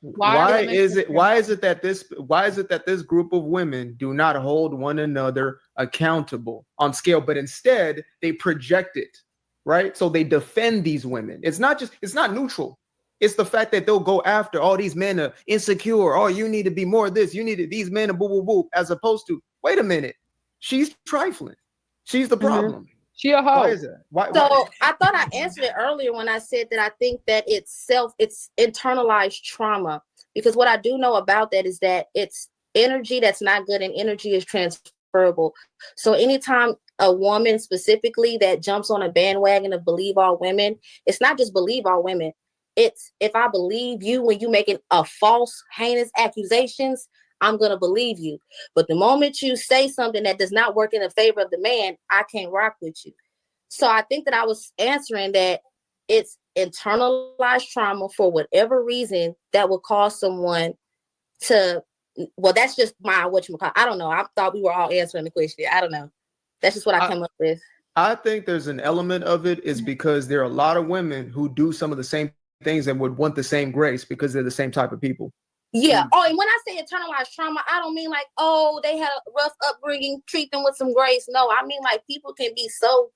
Why is it that this group of women do not hold one another accountable on scale, but instead they project it, right? So they defend these women. It's not neutral. It's the fact that they'll go after all these men are insecure. Oh, you need to be more of this. You need to, these men are boo boo boo, as opposed to, wait a minute, she's trifling. She's the problem. She a hoe. Why is that? Why? I thought I answered it earlier when I said that I think that it's internalized trauma, because what I do know about that is that it's energy that's not good, and energy is transferable. So anytime a woman specifically that jumps on a bandwagon of believe all women, it's not just believe all women. It's if I believe you when you making a false, heinous accusations, I'm going to believe you. But the moment you say something that does not work in the favor of the man, I can't rock with you. So I think that I was answering that it's internalized trauma for whatever reason that would cause someone to, well, that's just my, I don't know. I thought we were all answering the question. I don't know. That's just what I came up with. I think there's an element of it is because there are a lot of women who do some of the same things and would want the same grace because they're the same type of people. Yeah. Oh, and when I say internalized trauma, I don't mean like, oh, they had a rough upbringing, treat them with some grace. No, I mean like people can be so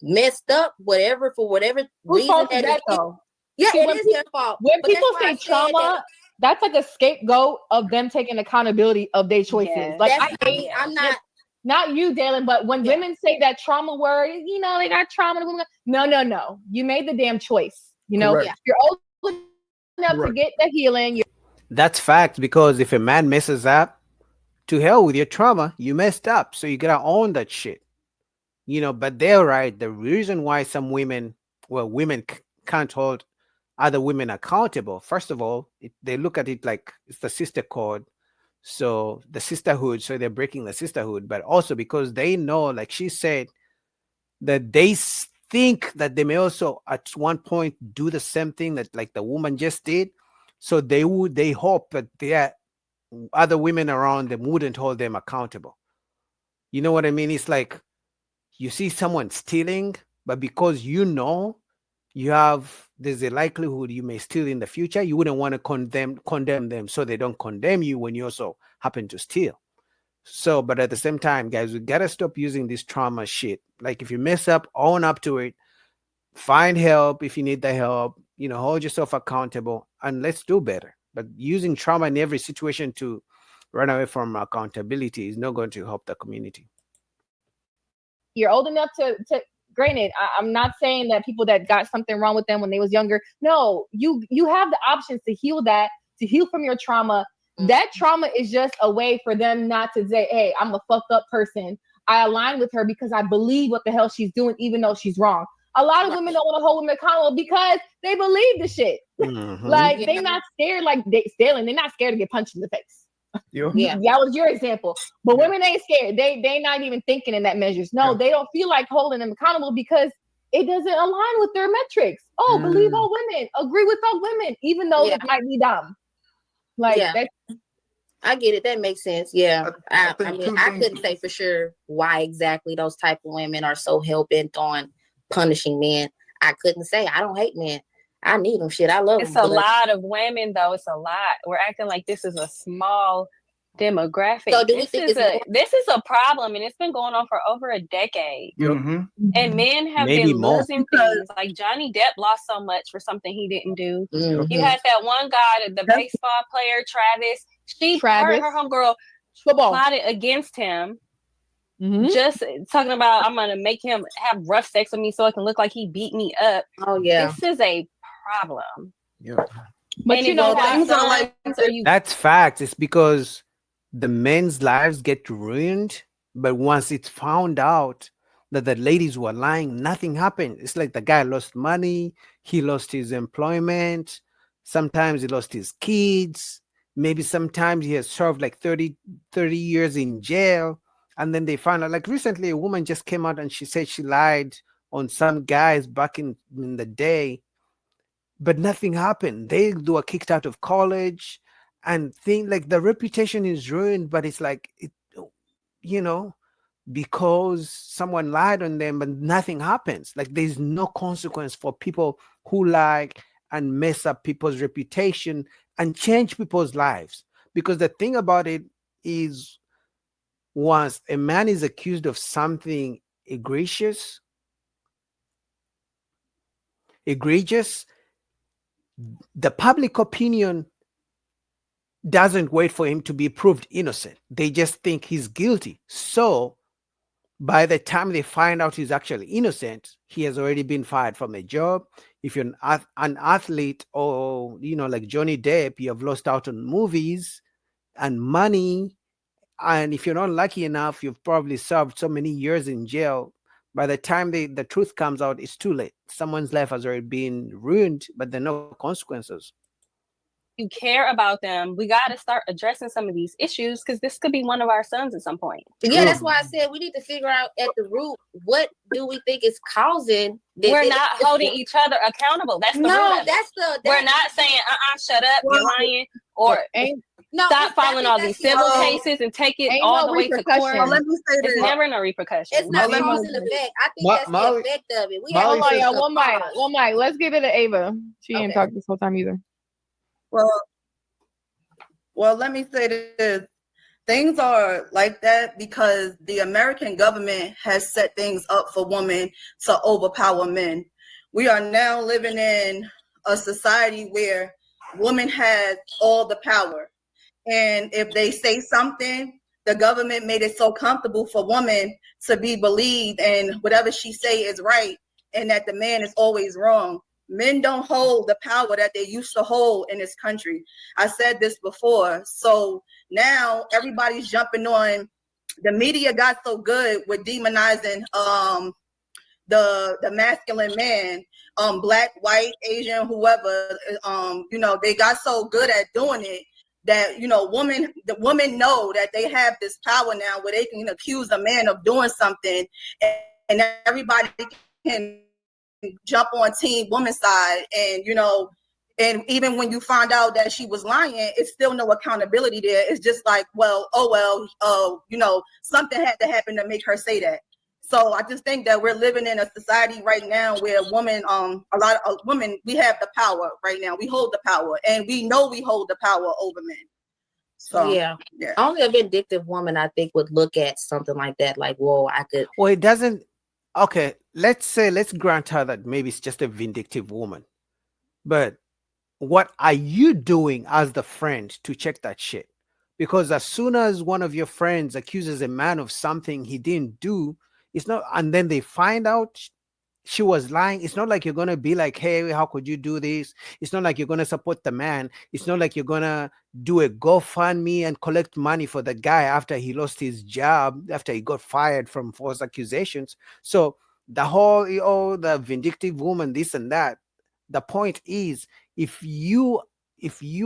messed up, for whatever reason. That though? Yeah, it is their fault. When people say trauma, that's like a scapegoat of them taking accountability of their choices. Yeah, like I'm not you, Dalen, but when women say that trauma word, you know, they got trauma. No. You made the damn choice. You know, you're old enough to get the healing. That's fact, because if a man messes up, to hell with your trauma, you messed up. So you gotta own that shit. You know, but they're right. The reason why some women can't hold other women accountable, first of all, they look at it like it's the sister code. So the sisterhood, so they're breaking the sisterhood, but also because they know, like she said, that they think that they may also at one point do the same thing that like the woman just did. So they hope that their other women around them wouldn't hold them accountable. You know what I mean? It's like you see someone stealing, but because you know there's a likelihood you may steal in the future, you wouldn't want to condemn them, so they don't condemn you when you also happen to steal. So, but at the same time, guys, we gotta stop using this trauma shit. Like if you mess up, own up to it, find help if you need the help, you know, hold yourself accountable, and let's do better. But using trauma in every situation to run away from accountability is not going to help the community. You're old enough to granted, I'm not saying that people that got something wrong with them when they was younger. No, you have the options to heal from your trauma. That trauma is just a way for them not to say, hey, I'm a fucked up person. I align with her because I believe what the hell she's doing, even though she's wrong. A lot of women don't want to hold women accountable because they believe the shit. Like they're not scared, like they're not scared to get punched in the face. Yeah, that was your example. But women ain't scared. They not even thinking in that measures. No, they don't feel like holding them accountable because it doesn't align with their metrics. Oh, believe all women, agree with all women, even though it might be dumb. Like I get it. That makes sense. Yeah. I mean, I couldn't say for sure why exactly those type of women are so hell-bent on punishing men. I couldn't say. I don't hate men. I need them. Shit, I love them. It's a lot of women, though. It's a lot. We're acting like this is a small demographic. So this is a problem, and it's been going on for over a decade. And men have been losing things. Like Johnny Depp lost so much for something he didn't do. You had that one guy, the baseball player, Travis. Her homegirl plotted against him. Just talking about, I'm gonna make him have rough sex with me so it can look like he beat me up. Oh yeah, this is a problem. But you know that's fact. It's because the men's lives get ruined, but once it's found out that the ladies were lying, nothing happened. It's like the guy lost money, he lost his employment, sometimes he lost his kids, maybe sometimes he has served like 30 years in jail. And then they found out, like recently, a woman just came out and she said she lied on some guys back in the day, but nothing happened. They were kicked out of college and think like the reputation is ruined, but it's like, because someone lied on them, but nothing happens. Like there's no consequence for people who lie and mess up people's reputation and change people's lives. Because the thing about it is, once a man is accused of something egregious, the public opinion doesn't wait for him to be proved innocent. They just think he's guilty. So by the time they find out he's actually innocent, he has already been fired from a job. If you're an athlete, or like Johnny Depp, you have lost out on movies and money. And if you're not lucky enough, you've probably served so many years in jail. By the time the truth comes out, it's too late. Someone's life has already been ruined, but there are no consequences. You care about them. We got to start addressing some of these issues, because this could be one of our sons at some point. Yeah, that's why I said we need to figure out at the root, what do we think is causing this? We're not holding each other accountable. That's the root. We're not saying, shut up, you're lying, or stop following all these civil cases and take it all the way to court. Let me say this. It's never no repercussions. It's not cause and effect. I think that's the effect of it. Hold on, y'all. One mic. Let's give it to Ava. She didn't talk this whole time either. Well, let me say this. Things are like that because the American government has set things up for women to overpower men. We are now living in a society where women have all the power. And if they say something, the government made it so comfortable for women to be believed, and whatever she say is right, and that the man is always wrong. Men don't hold the power that they used to hold in this country. I said this before. So now everybody's jumping on. The media got so good with demonizing the masculine man, black, white, Asian, whoever. They got so good at doing it that the women know that they have this power now where they can accuse a man of doing something, and everybody can jump on team woman's side. And even when you find out that she was lying, it's still no accountability there. It's just like, something had to happen to make her say that. So I just think that we're living in a society right now where women, a lot of women, we have the power right now. We hold the power, and we know we hold the power over men. So yeah. Only a vindictive woman, I think, would look at something like that, like, whoa, I could. Well, it doesn't. Okay, let's grant her that maybe it's just a vindictive woman, but what are you doing as the friend to check that shit? Because as soon as one of your friends accuses a man of something he didn't do, it's not, and then they find out she was lying, it's not like you're going to be like, hey, how could you do this? It's not like you're going to support the man. It's not like you're going to do a GoFundMe and collect money for the guy after he lost his job, after he got fired from false accusations. So the whole, the vindictive woman, this and that, the point is, if you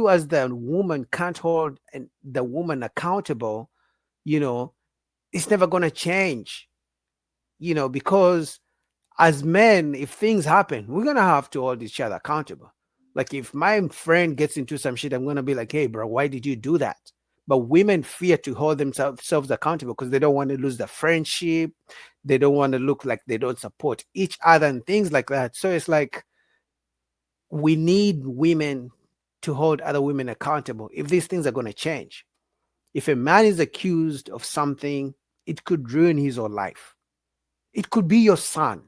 as the woman can't hold the woman accountable, it's never going to change, because as men, if things happen, we're going to have to hold each other accountable. Like if my friend gets into some shit, I'm going to be like, hey, bro, why did you do that? But women fear to hold themselves accountable because they don't want to lose the friendship. They don't want to look like they don't support each other and things like that. So it's like, we need women to hold other women accountable if these things are going to change. If a man is accused of something, it could ruin his whole life. It could be your son.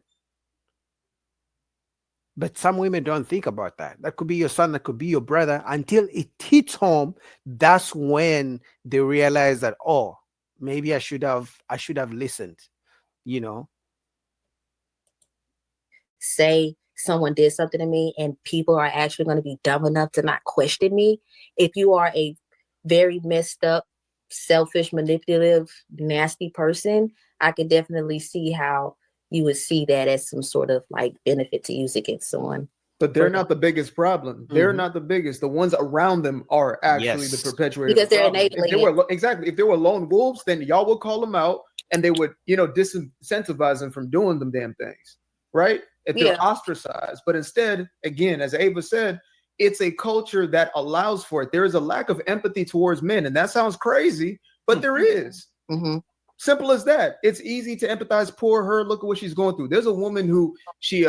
But some women don't think about that. That could be your son, that could be your brother. Until it hits home, that's when they realize that, oh, maybe I should have listened, Say someone did something to me and people are actually going to be dumb enough to not question me. If you are a very messed up, selfish, manipulative, nasty person, I could definitely see how you would see that as some sort of like benefit to use against someone. But they're not the biggest problem. They're not the biggest. The ones around them are actually the perpetuators. Because they're enabling exactly. If they were lone wolves, then y'all would call them out and they would, disincentivize them from doing them damn things, right? If they're ostracized. But instead, again, as Ava said, it's a culture that allows for it. There is a lack of empathy towards men, and that sounds crazy, but there is. Mm-hmm. Simple as that. It's easy to empathize. Poor her. Look at what she's going through. There's a woman who she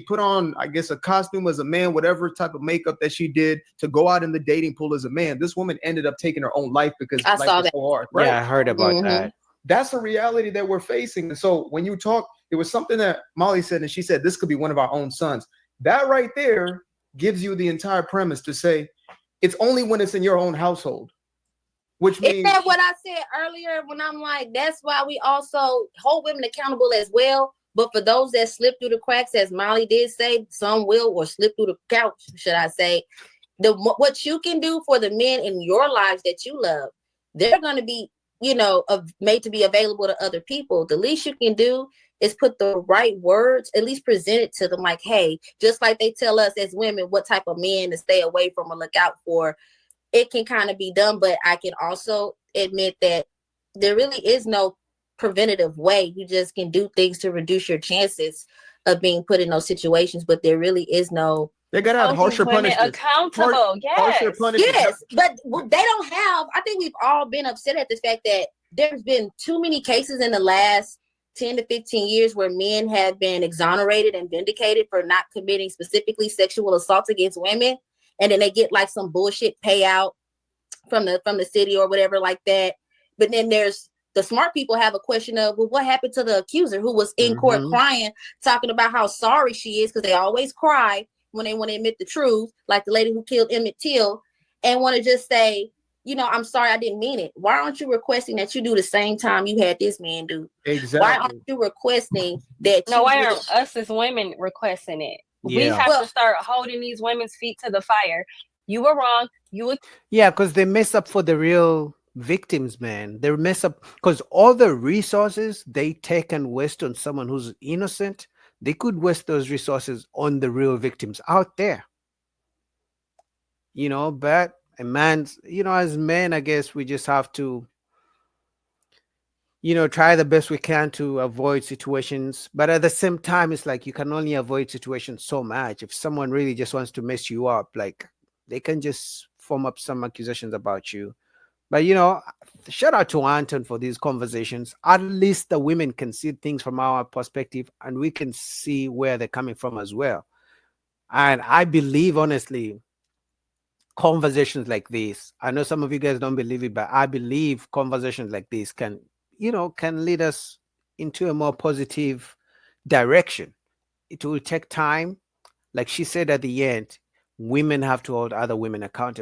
put on, I guess, a costume as a man, whatever type of makeup that she did to go out in the dating pool as a man. This woman ended up taking her own life because life was so hard. Right? Yeah, I heard about that. That's a reality that we're facing. And so when you talk, it was something that Molly said, and she said, this could be one of our own sons. That right there gives you the entire premise to say it's only when it's in your own household. Which means, isn't that what I said earlier when I'm like, that's why we also hold women accountable as well. But for those that slip through the cracks, as Molly did say, some will, or slip through the couch, should I say, what you can do for the men in your lives that you love, they're going to be, made to be available to other people. The least you can do is put the right words, at least present it to them like, hey, just like they tell us as women what type of men to stay away from or look out for. It can kind of be done, but I can also admit that there really is no preventative way. You just can do things to reduce your chances of being put in those situations, but there really is no. They gotta have harsher punishment. Accountable, yes. Yes, but they don't have. I think we've all been upset at the fact that there's been too many cases in the last 10 to 15 years where men have been exonerated and vindicated for not committing specifically sexual assaults against women. And then they get like some bullshit payout from the city or whatever like that. But then there's the smart people have a question of, well, what happened to the accuser who was in court crying, talking about how sorry she is, because they always cry when they want to admit the truth, like the lady who killed Emmett Till, and want to just say, I'm sorry, I didn't mean it. Why aren't you requesting that you do the same time you had this man do? Exactly. Why aren't you requesting that? No, why aren't us as women requesting it? Yeah. We have to start holding these women's feet to the fire. You were wrong. Yeah, because they mess up for the real victims, man. They mess up because all the resources they take and waste on someone who's innocent, they could waste those resources on the real victims out there. But a man's, as men, I guess we just have to, try the best we can to avoid situations. But at the same time, it's like you can only avoid situations so much. If someone really just wants to mess you up, like they can just form up some accusations about you. But, shout out to Anton for these conversations. At least the women can see things from our perspective and we can see where they're coming from as well. And I believe, honestly, conversations like this, I know some of you guys don't believe it, but I believe conversations like this can lead us into a more positive direction. It will take time. Like she said at the end, women have to hold other women accountable.